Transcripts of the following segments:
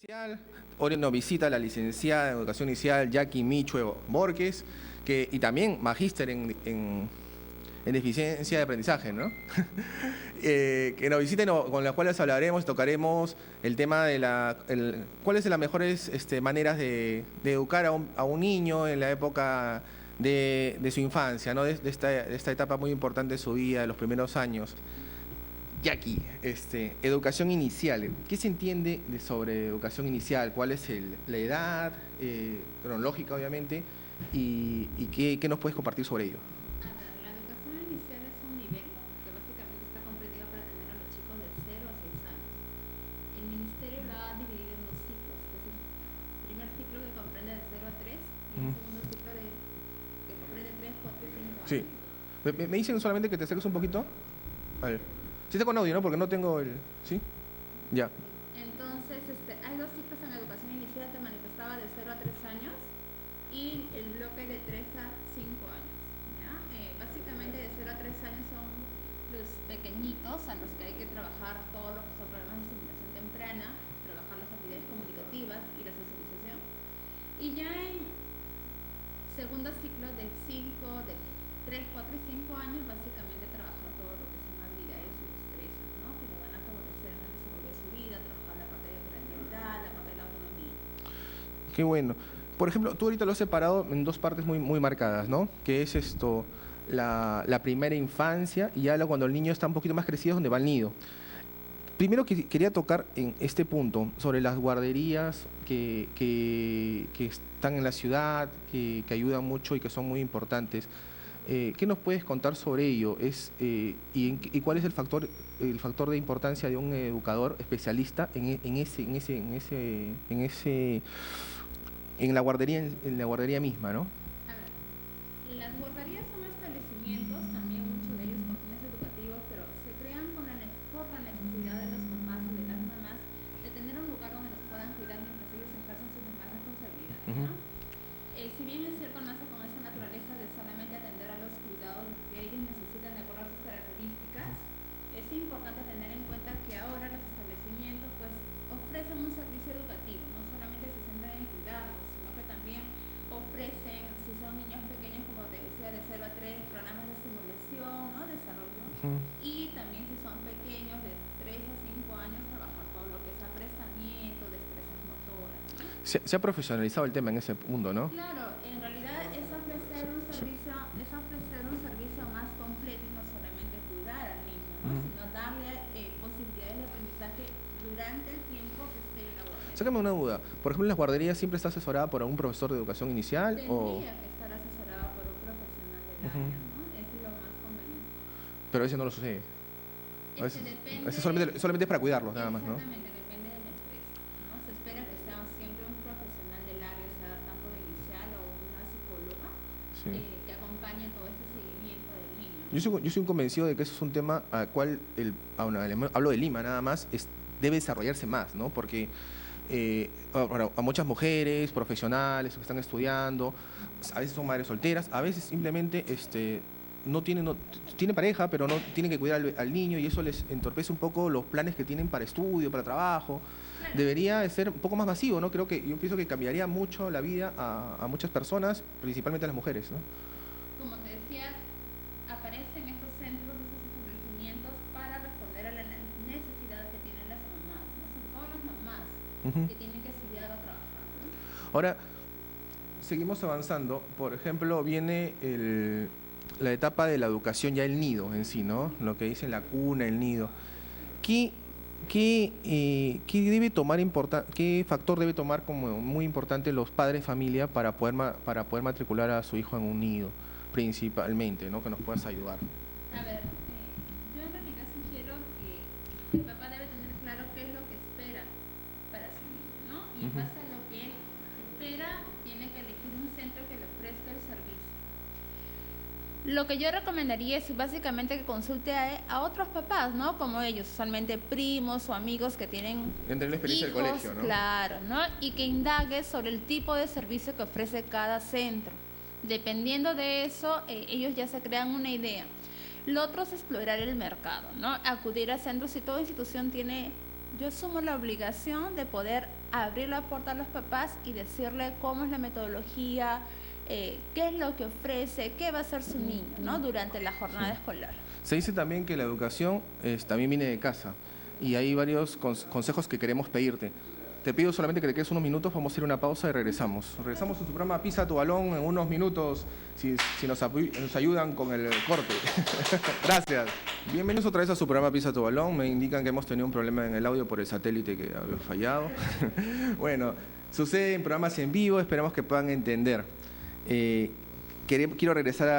Inicial. Hoy nos visita la licenciada en Educación Inicial Jackie Michue Borges, y también magíster en deficiencia de aprendizaje, ¿no? Que nos visita y con las cuales hablaremos, tocaremos el tema de cuáles son las mejores maneras de educar a un niño en la época de su infancia, ¿no? De esta etapa muy importante de su vida, de los primeros años. Jackie, educación inicial. ¿Qué se entiende sobre educación inicial? ¿Cuál es la edad cronológica, obviamente? ¿Y qué nos puedes compartir sobre ello? A ver, la educación inicial es un nivel que básicamente está comprendido para tener a los chicos de 0 a 6 años. El ministerio lo ha dividido en dos ciclos, que es el primer ciclo que comprende de 0 a 3 y el segundo ciclo que comprende 3, 4 y 5 años. Sí. ¿Me dicen solamente que te acerques un poquito? A ver. Sí está con audio, ¿no? Porque no tengo el... ¿Sí? Ya. Entonces, hay dos ciclos en educación inicial que manifestaba de 0 a 3 años y el bloque de 3 a 5 años. ¿Ya? Básicamente de 0 a 3 años son los pequeñitos a los que hay que trabajar todo lo que son programas de estimulación temprana, trabajar las actividades comunicativas y la socialización. Y ya en segundo ciclo de 5, de 3, 4 y 5 años, básicamente trabajar todo lo que son habilidades y destrezas, ¿no? Que le van a favorecer en el desarrollo de su vida, trabajar la parte de creatividad, la parte de la autonomía. Qué bueno. Por ejemplo, tú ahorita lo has separado en dos partes muy marcadas, ¿no? Que es la primera infancia y ya cuando el niño está un poquito más crecido es donde va al nido. Primero quería tocar en este punto sobre las guarderías que están en la ciudad, que ayudan mucho y que son muy importantes. ¿Qué nos puedes contar sobre ello? ¿Y cuál es el factor de importancia de un educador especialista en la guardería misma, ¿no? A ver, las guarderías son establecimientos, también muchos de ellos con fines educativos, pero se crean por la necesidad de los papás y de las mamás de tener un lugar donde los puedan cuidar mientras ellos ejercen sus demás responsabilidades, ¿no? Si bien es cierto, nace con esa naturaleza de solamente atender a los cuidados que ellos necesitan de acuerdo a sus características, es importante tener en cuenta que ahora los establecimientos pues ofrecen un servicio educativo, no solamente se centran en cuidarlos, sino que también ofrecen, si son niños pequeños, como te decía, de 0 a 3, programas de estimulación, ¿no? Desarrollo, y también si son pequeños, de 3 a 5 años, trabajar todo lo que es apresamiento, destrezas motoras, ¿no? Se ha profesionalizado el tema en ese mundo, ¿no? Claro, en realidad es ofrecer un servicio más completo y no solamente cuidar al niño, ¿no? Sino darle posibilidades de aprendizaje durante el tiempo que esté en la guardería. Sácame una duda. Por ejemplo, ¿en las guarderías siempre está asesorada por algún profesor de educación inicial? Tendría que estar asesorada por un profesional del área, ¿no? Es lo más conveniente. Pero a veces no lo sucede. A veces solamente es para cuidarlos, nada más, ¿no? Exactamente, depende de la empresa, ¿no? Se espera que sea siempre un profesional del área, sea tanto de inicial o una psicóloga, que acompañe todo ese seguimiento del niño. Yo soy un convencido de que eso es un tema al cual, hablo de Lima nada más, debe desarrollarse más, ¿no? Porque a muchas mujeres, profesionales que están estudiando, a veces son madres solteras, a veces simplemente no tiene pareja, pero no tienen que cuidar al niño y eso les entorpece un poco los planes que tienen para estudio, para trabajo. Claro. Debería ser un poco más masivo, ¿no? Yo pienso que cambiaría mucho la vida a muchas personas, principalmente a las mujeres, ¿no? Como te decía, aparecen estos centros, estos establecimientos para responder a la necesidad que tienen las mamás, ¿no? Sobre todo las mamás que tienen que estudiar o trabajar, ¿no? Ahora, seguimos avanzando. Por ejemplo, viene la etapa de la educación, ya el nido en sí, ¿no? Lo que dicen la cuna, el nido. ¿Qué factor debe tomar como muy importante los padres de familia para poder matricular a su hijo en un nido, principalmente, ¿no? Que nos puedas ayudar. A ver, yo en realidad sugiero que el papá debe tener claro qué es lo que espera para su niño, ¿no? Y en base a lo que él espera, tiene que elegir un centro que le ofrezca el servicio. Lo que yo recomendaría es básicamente que consulte a otros papás, ¿no? Como ellos, usualmente primos o amigos que tienen Entre la experiencia hijos, del colegio, ¿no? claro, ¿no? Y que indague sobre el tipo de servicio que ofrece cada centro. Dependiendo de eso, ellos ya se crean una idea. Lo otro es explorar el mercado, ¿no? Acudir a centros. Si toda institución tiene yo asumo la obligación de poder abrir la puerta a los papás y decirle cómo es la metodología, qué es lo que ofrece, qué va a hacer su niño, ¿no? Durante la jornada escolar. Se dice también que la educación también viene de casa y hay varios consejos que queremos pedirte. Te pido solamente que te quedes unos minutos, vamos a ir a una pausa y regresamos. Regresamos en su programa Pisa tu balón en unos minutos, si nos ayudan con el corte. Gracias. Bienvenidos otra vez a su programa Pisa tu balón. Me indican que hemos tenido un problema en el audio por el satélite que había fallado. Bueno, sucede en programas en vivo, esperamos que puedan entender. Quiero regresar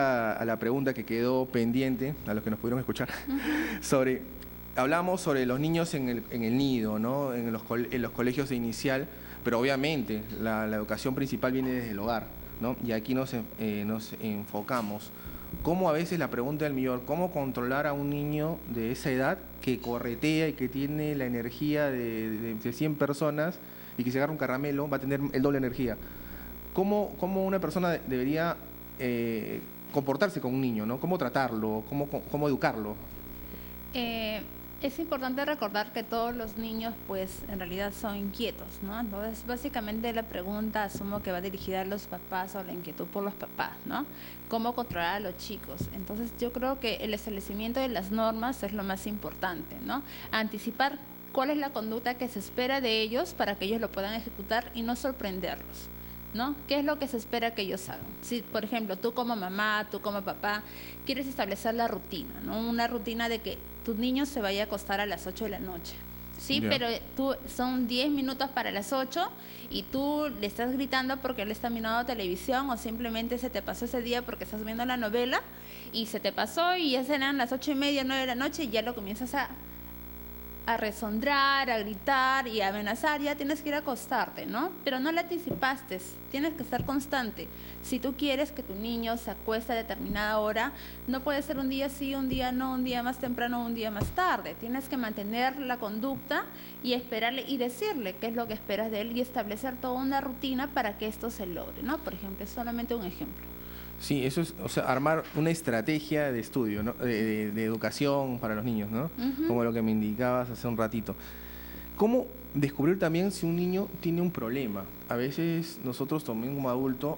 a la pregunta que quedó pendiente, a los que nos pudieron escuchar, hablamos sobre los niños en el nido, ¿no? En los colegios de inicial, pero obviamente la educación principal viene desde el hogar, ¿no? Y aquí nos enfocamos. ¿Cómo a veces la pregunta del millón, cómo controlar a un niño de esa edad que corretea y que tiene la energía de 100 personas y que si agarra un caramelo va a tener el doble de energía? ¿Cómo una persona debería comportarse con un niño, ¿no? ¿Cómo tratarlo? ¿Cómo educarlo? Es importante recordar que todos los niños, pues, en realidad son inquietos, ¿no? Entonces, básicamente la pregunta asumo que va dirigida a los papás o la inquietud por los papás, ¿no? ¿Cómo controlar a los chicos? Entonces, yo creo que el establecimiento de las normas es lo más importante, ¿no? Anticipar cuál es la conducta que se espera de ellos para que ellos lo puedan ejecutar y no sorprenderlos, ¿no? ¿Qué es lo que se espera que ellos hagan? Si, por ejemplo, tú como mamá, tú como papá, quieres establecer la rutina, ¿no? Una rutina de que tu niño se vaya a acostar a las 8 de la noche, ¿sí? Yeah. Pero son 10 minutos para las 8 y tú le estás gritando porque él está mirando televisión o simplemente se te pasó ese día porque estás viendo la novela y se te pasó y ya serán las 8:30, 9 de la noche y ya lo comienzas a resondrar, a gritar y a amenazar, ya tienes que ir a acostarte, ¿no? Pero no la anticipaste, tienes que ser constante. Si tú quieres que tu niño se acueste a determinada hora, no puede ser un día sí, un día no, un día más temprano, un día más tarde. Tienes que mantener la conducta y esperarle y decirle qué es lo que esperas de él y establecer toda una rutina para que esto se logre, ¿no? Por ejemplo, es solamente un ejemplo. Sí, eso es, o sea, armar una estrategia de estudio, ¿no? de educación para los niños, ¿no? Como lo que me indicabas hace un ratito. ¿Cómo descubrir también si un niño tiene un problema? A veces nosotros también como adultos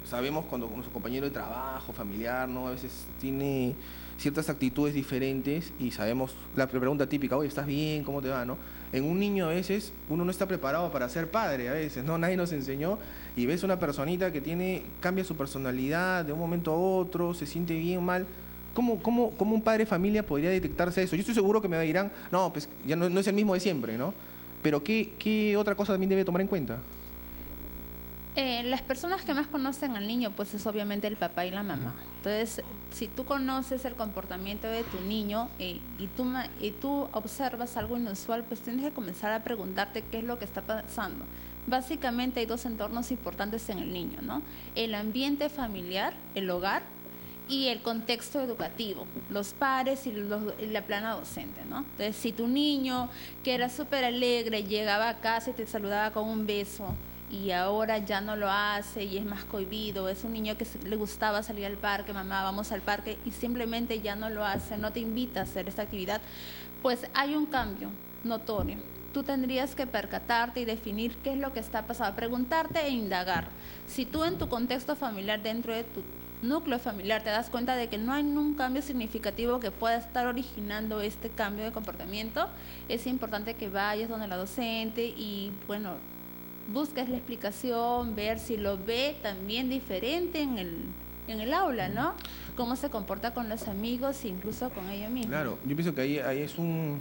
sabemos cuando nuestro compañero de trabajo, familiar, ¿no? A veces tiene ciertas actitudes diferentes y sabemos la pregunta típica, oye, ¿estás bien? ¿Cómo te va? ¿No? En un niño a veces uno no está preparado para ser padre, a veces, ¿no? Nadie nos enseñó y ves una personita que cambia su personalidad de un momento a otro, se siente bien, mal. ¿Cómo un padre de familia podría detectarse eso? Yo estoy seguro que me dirán, no, pues ya no es el mismo de siempre, ¿no? Pero ¿qué otra cosa también debe tomar en cuenta? Las personas que más conocen al niño, pues es obviamente el papá y la mamá. Entonces, si tú conoces el comportamiento de tu niño y tú observas algo inusual, pues tienes que comenzar a preguntarte qué es lo que está pasando. Básicamente hay dos entornos importantes en el niño, ¿no? El ambiente familiar, el hogar, y el contexto educativo, los pares y la plana docente, ¿no? Entonces, si tu niño, que era súper alegre, llegaba a casa y te saludaba con un beso, y ahora ya no lo hace y es más cohibido, es un niño que le gustaba salir al parque, mamá, vamos al parque, y simplemente ya no lo hace, no te invita a hacer esta actividad, pues hay un cambio notorio. Tú tendrías que percatarte y definir qué es lo que está pasando, preguntarte e indagar. Si tú en tu contexto familiar, dentro de tu núcleo familiar, te das cuenta de que no hay un cambio significativo que pueda estar originando este cambio de comportamiento, es importante que vayas donde la docente y, bueno, busques la explicación, ver si lo ve también diferente en el aula, ¿no? Cómo se comporta con los amigos e incluso con ellos mismos. Claro, yo pienso que ahí es un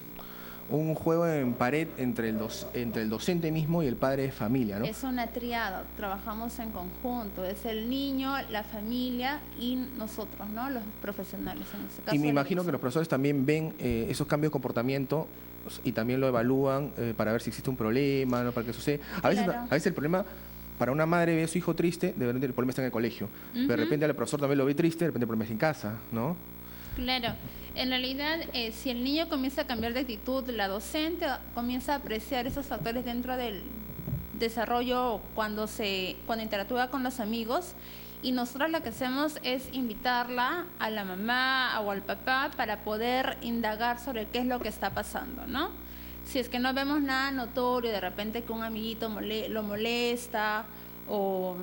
juego en pared entre el docente mismo y el padre de familia, ¿no? Es una triada, trabajamos en conjunto, es el niño, la familia y nosotros, ¿no? Los profesionales en este caso. Y me imagino que los profesores también ven esos cambios de comportamiento y también lo evalúan para ver si existe un problema, ¿no? Para que suceda. A veces el problema, para una madre ve a su hijo triste, de repente el problema está en el colegio. De repente al profesor también lo ve triste, de repente el problema está en casa, ¿no? Claro. En realidad, si el niño comienza a cambiar de actitud, la docente comienza a apreciar esos factores dentro del desarrollo cuando interactúa con los amigos, y nosotros lo que hacemos es invitarla a la mamá o al papá para poder indagar sobre qué es lo que está pasando, ¿no? Si es que no vemos nada notorio, de repente que un amiguito lo molesta o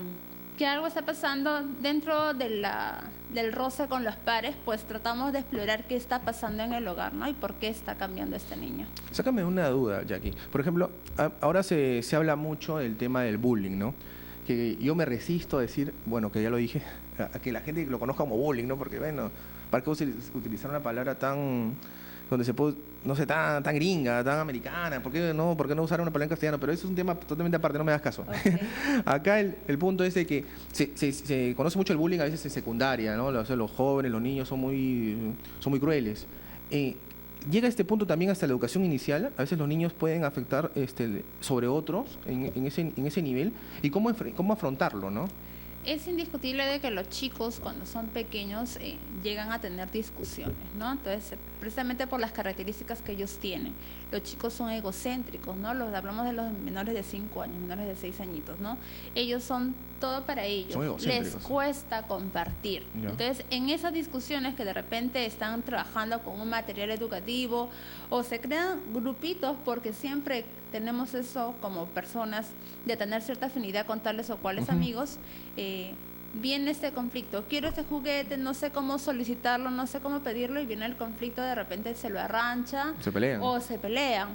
que algo está pasando dentro del roce con los pares, pues tratamos de explorar qué está pasando en el hogar, ¿no? Y por qué está cambiando este niño. Sácame una duda, Jackie. Por ejemplo, ahora se habla mucho del tema del bullying, ¿no? Que yo me resisto a decir, bueno, que ya lo dije, a que la gente lo conozca como bullying, ¿no? Porque, bueno, ¿para qué utilizar una palabra tan, donde se puede, no sé, tan gringa, tan americana? ¿Por qué no usar una palabra en castellano? Pero eso es un tema totalmente aparte, no me das caso. Okay. Acá el punto es de que se conoce mucho el bullying a veces en secundaria, ¿no? O sea, los jóvenes, los niños son muy crueles. Llega a este punto también hasta la educación inicial. A veces los niños pueden afectar sobre otros en ese nivel. ¿Y cómo afrontarlo, no? Es indiscutible de que los chicos cuando son pequeños llegan a tener discusiones, ¿no? Entonces, precisamente por las características que ellos tienen. Los chicos son egocéntricos, ¿no? Hablamos de los menores de 5 años, menores de 6 añitos, ¿no? Ellos son todo para ellos. Les cuesta compartir. Ya. Entonces, en esas discusiones que de repente están trabajando con un material educativo o se crean grupitos porque siempre tenemos eso como personas de tener cierta afinidad con tales o cuales amigos, viene este conflicto, quiero este juguete, no sé cómo solicitarlo, no sé cómo pedirlo y viene el conflicto, de repente se lo arrancha o se pelean.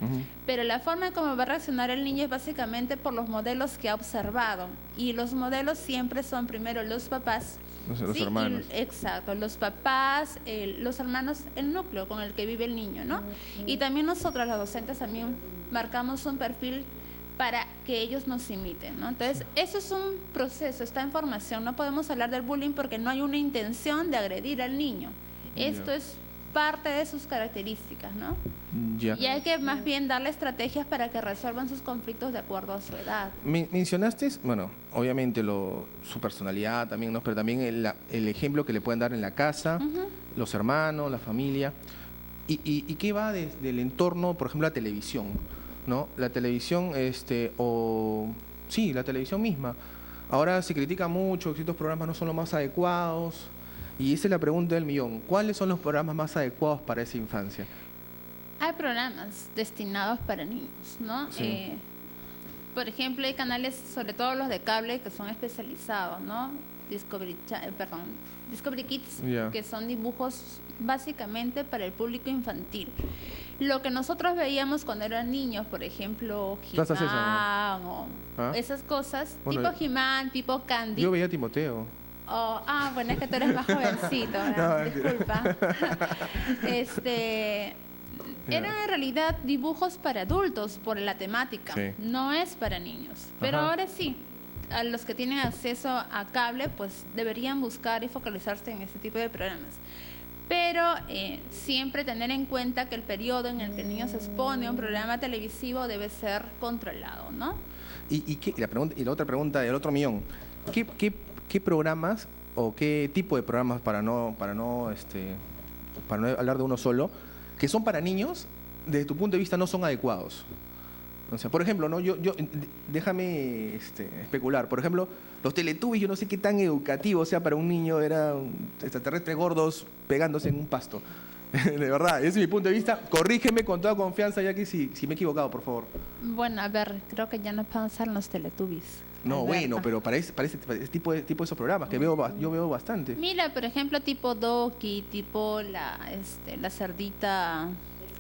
Pero la forma en cómo va a reaccionar el niño es básicamente por los modelos que ha observado y los modelos siempre son primero los papás. Los hermanos. Exacto, los papás, los hermanos, el núcleo con el que vive el niño, ¿no? Y también nosotros, los docentes, también marcamos un perfil para que ellos nos imiten, ¿no? Entonces, eso es un proceso, está en formación. No podemos hablar del bullying porque no hay una intención de agredir al niño. Esto es parte de sus características, ¿no? Y hay que más bien darle estrategias para que resuelvan sus conflictos de acuerdo a su edad. Mencionaste, bueno, obviamente su personalidad también, ¿no? Pero también el ejemplo que le pueden dar en la casa, los hermanos, la familia. ¿Y qué va desde el entorno, por ejemplo, la televisión? ¿No? La televisión, la televisión misma. Ahora se critica mucho que ciertos programas no son los más adecuados. Y esa es la pregunta del millón. ¿Cuáles son los programas más adecuados para esa infancia? Hay programas destinados para niños, ¿no? Sí. Por ejemplo, hay canales, sobre todo los de cable, que son especializados, ¿no? Discovery Kids, que son dibujos básicamente para el público infantil. Lo que nosotros veíamos cuando eran niños, por ejemplo, He-Man o esas cosas, bueno, tipo He-Man, tipo Candy. Yo veía Timoteo. Bueno, es que tú eres más jovencito, disculpa. Eran en realidad dibujos para adultos por la temática, no es para niños. Pero ahora sí, a los que tienen acceso a cable, pues deberían buscar y focalizarse en este tipo de programas. Pero siempre tener en cuenta que el periodo en el que el niño se expone a un programa televisivo debe ser controlado, ¿no? Y la otra pregunta del otro millón, ¿qué programas o qué tipo de programas, para no hablar de uno solo, que son para niños, desde tu punto de vista no son adecuados? O sea, por ejemplo, ¿no? Déjame especular. Por ejemplo, los Teletubbies, yo no sé qué tan educativo, o sea, para un niño eran extraterrestres gordos pegándose en un pasto. De verdad, ese es mi punto de vista. Corrígeme con toda confianza, Jackie, si me he equivocado, por favor. Bueno, a ver, creo que ya no pasan los Teletubbies. No, Alberto. Bueno, pero para ese tipo de esos programas que yo veo bastante. Mira, por ejemplo, tipo Doki, tipo la cerdita,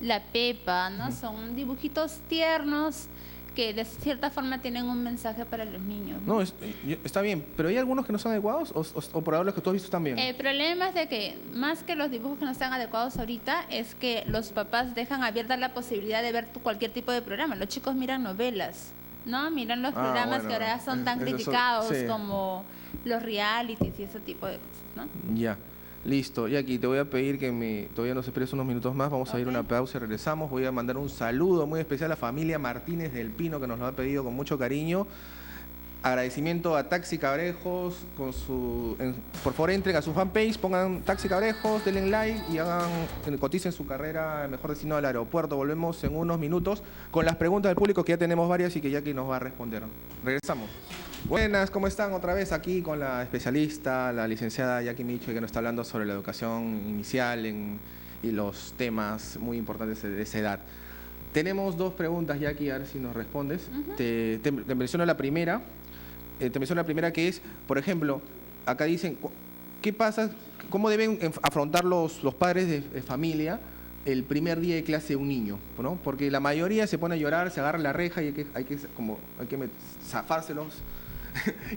la Pepa, ¿no? Son dibujitos tiernos que de cierta forma tienen un mensaje para los niños. No, está bien, pero ¿hay algunos que no son adecuados o por ahora los que tú has visto también? El problema es de que más que los dibujos que no están adecuados ahorita es que los papás dejan abierta la posibilidad de ver cualquier tipo de programa. Los chicos miran novelas, ¿no? Miran los programas que ahora son tan criticados como los realities y ese tipo de cosas, ¿no? Ya. Listo, Jackie, te voy a pedir que todavía nos esperes unos minutos más, vamos a ir a una pausa y regresamos. Voy a mandar un saludo muy especial a la familia Martínez del Pino, que nos lo ha pedido con mucho cariño. Agradecimiento a Taxi Cabrejos, por favor entren a su fanpage, pongan Taxi Cabrejos, denle like y coticen su carrera mejor destino al aeropuerto. Volvemos en unos minutos con las preguntas del público, que ya tenemos varias y que Jackie nos va a responder. Regresamos. Buenas, ¿cómo están? Otra vez aquí con la especialista, la licenciada Jackie Micho, que nos está hablando sobre la educación inicial y los temas muy importantes de esa edad. Tenemos dos preguntas, Jackie, a ver si nos respondes. Ujú. Te menciono la primera. Te menciono la primera, que es, por ejemplo, acá dicen, ¿qué pasa? ¿Cómo deben afrontar los padres de familia el primer día de clase de un niño? ¿No? Porque la mayoría se pone a llorar, se agarra la reja y hay que zafárselos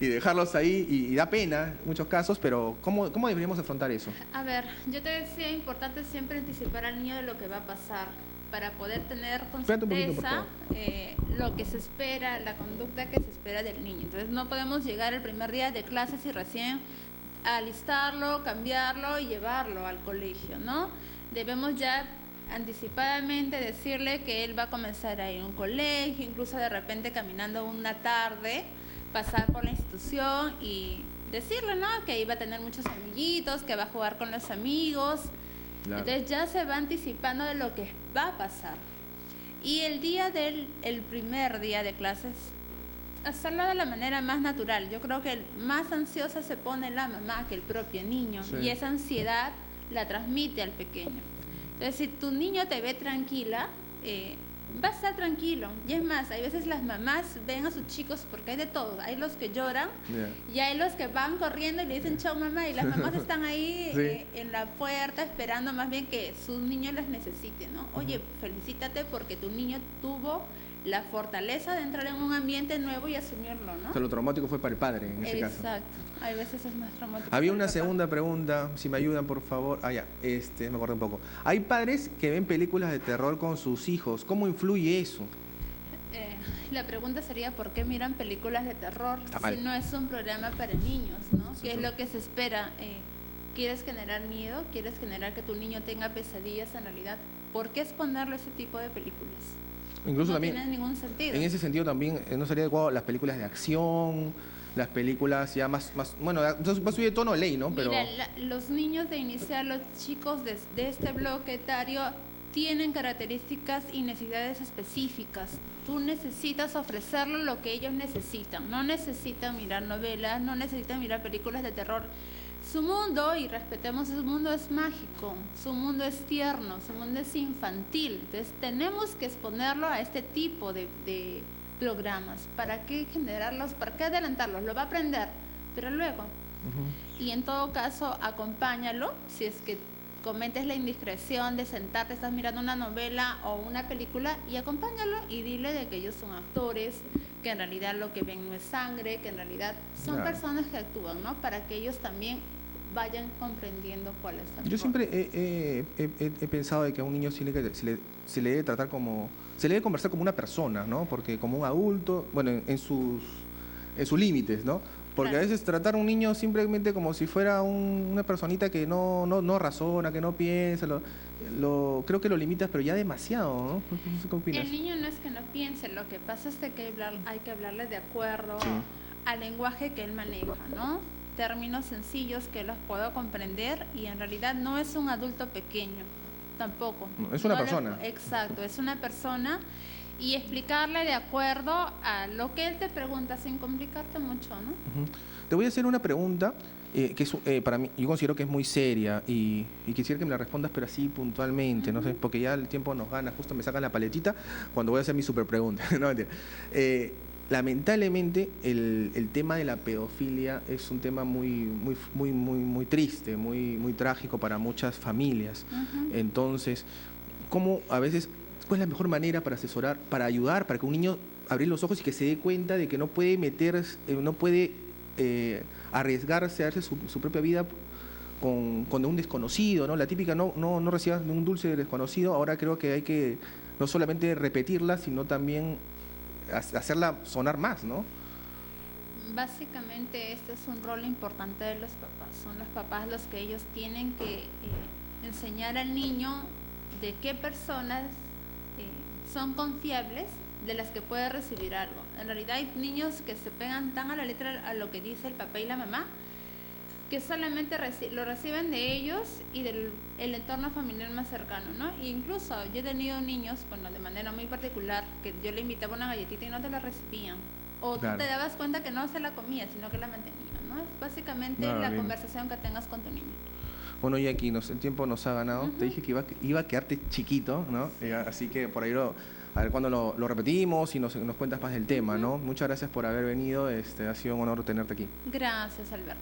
y dejarlos ahí, y da pena en muchos casos, pero ¿cómo deberíamos afrontar eso? A ver, yo te decía, importante siempre anticipar al niño de lo que va a pasar para poder tener con Espérate un poquito, por certeza favor. lo que se espera, la conducta que se espera del niño. Entonces no podemos llegar el primer día de clases y recién alistarlo, cambiarlo y llevarlo al colegio, ¿no? Debemos ya anticipadamente decirle que él va a comenzar a ir a un colegio, incluso de repente caminando una tarde, pasar por la institución y decirle, ¿no? Que ahí va a tener muchos amiguitos, que va a jugar con los amigos. Claro. Entonces ya se va anticipando de lo que va a pasar. Y el día el primer día de clases, hacerlo de la manera más natural. Yo creo que más ansiosa se pone la mamá que el propio niño. Sí. Y esa ansiedad la transmite al pequeño. Entonces, si tu niño te ve tranquila, va a estar tranquilo. Y es más, hay veces las mamás ven a sus chicos, porque hay de todo. Hay los que lloran, y hay los que van corriendo y le dicen chao mamá, y las mamás están ahí Sí. en la puerta esperando más bien que sus niños les necesiten, ¿no? Oye, felicítate porque tu niño tuvo la fortaleza de entrar en un ambiente nuevo y asumirlo, ¿no? O sea, lo traumático fue para el padre en ese caso. Exacto. Hay veces es más traumático. Había para una el papá. segunda pregunta, si me ayudan, por favor. Ah, ya, me acordé un poco. Hay padres que ven películas de terror con sus hijos. ¿Cómo influye eso? La pregunta sería ¿por qué miran películas de terror Está mal. si no es un programa para niños, ¿no? Sí, ¿Qué es sí. lo que se espera? ¿Quieres generar miedo? ¿Quieres generar que tu niño tenga pesadillas en realidad? ¿Por qué exponerle ese tipo de películas? Incluso No también, tiene ningún sentido. en ese sentido también, no sería adecuado las películas de acción, las películas ya bueno, va a subir de tono de ley, ¿no? Pero Mira, los niños de iniciar, los chicos de este bloque etario tienen características y necesidades específicas. Tú necesitas ofrecerles lo que ellos necesitan. No necesitan mirar novelas, no necesitan mirar películas de terror. Su mundo, y respetemos, su mundo es mágico, su mundo es tierno, su mundo es infantil. Entonces tenemos que exponerlo a este tipo de programas. ¿Para qué generarlos? ¿Para qué adelantarlos? Lo va a aprender, pero luego. Y en todo caso, acompáñalo si es que cometes la indiscreción de sentarte, estás mirando una novela o una película, y acompáñalo y dile de que ellos son actores, que en realidad lo que ven no es sangre, que en realidad son Claro. personas que actúan, ¿no? Para que ellos también vayan comprendiendo cuál es el yo rol. siempre he pensado de que a un niño se le debe tratar como, se le debe conversar como una persona, ¿no? Porque como un adulto, bueno, en sus límites, ¿no? Porque Claro. a veces tratar a un niño simplemente como si fuera una personita que no razona, que no piensa, creo que lo limitas, pero ya demasiado, ¿no? No sé qué opinas. El niño no es que no piense, lo que pasa es de que hay que hablarle de acuerdo Sí. al lenguaje que él maneja, ¿no? Términos sencillos que los puedo comprender, y en realidad no es un adulto pequeño, tampoco. No, es una No le- persona. Exacto, es una persona, y explicarle de acuerdo a lo que él te pregunta sin complicarte mucho, ¿no? Ujú. Te voy a hacer una pregunta que es, para mí, yo considero que es muy seria y quisiera que me la respondas, pero así puntualmente, no sé, porque ya el tiempo nos gana, justo me sacan la paletita cuando voy a hacer mi super pregunta. No, mentira. Lamentablemente, el tema de la pedofilia es un tema muy triste, muy trágico para muchas familias. Ujú. Entonces, ¿cómo a veces, cuál es la mejor manera para asesorar, para ayudar, para que un niño abrir los ojos y que se dé cuenta de que no puede no puede arriesgarse a darse su propia vida con un desconocido, ¿no? La típica no recibas un dulce desconocido. Ahora creo que hay que no solamente repetirla, sino también hacerla sonar más, ¿no? Básicamente este es un rol importante de los papás. Son los papás los que ellos tienen que enseñar al niño de qué personas son confiables, de las que puede recibir algo. En realidad hay niños que se pegan tan a la letra a lo que dice el papá y la mamá, que solamente lo reciben de ellos y del el entorno familiar más cercano, ¿no? E incluso yo he tenido niños, bueno, de manera muy particular, que yo le invitaba una galletita y no te la recibían. O Claro. tú te dabas cuenta que no se la comía, sino que la mantenía, ¿no? Es básicamente No, la bien. conversación que tengas con tu niño. Bueno, y aquí el tiempo nos ha ganado. Ujú. Te dije que iba a quedarte chiquito, ¿no? Así que por ahí a ver cuándo lo repetimos y nos cuentas más del tema, ¿no? Muchas gracias por haber venido, ha sido un honor tenerte aquí. Gracias, Alberto.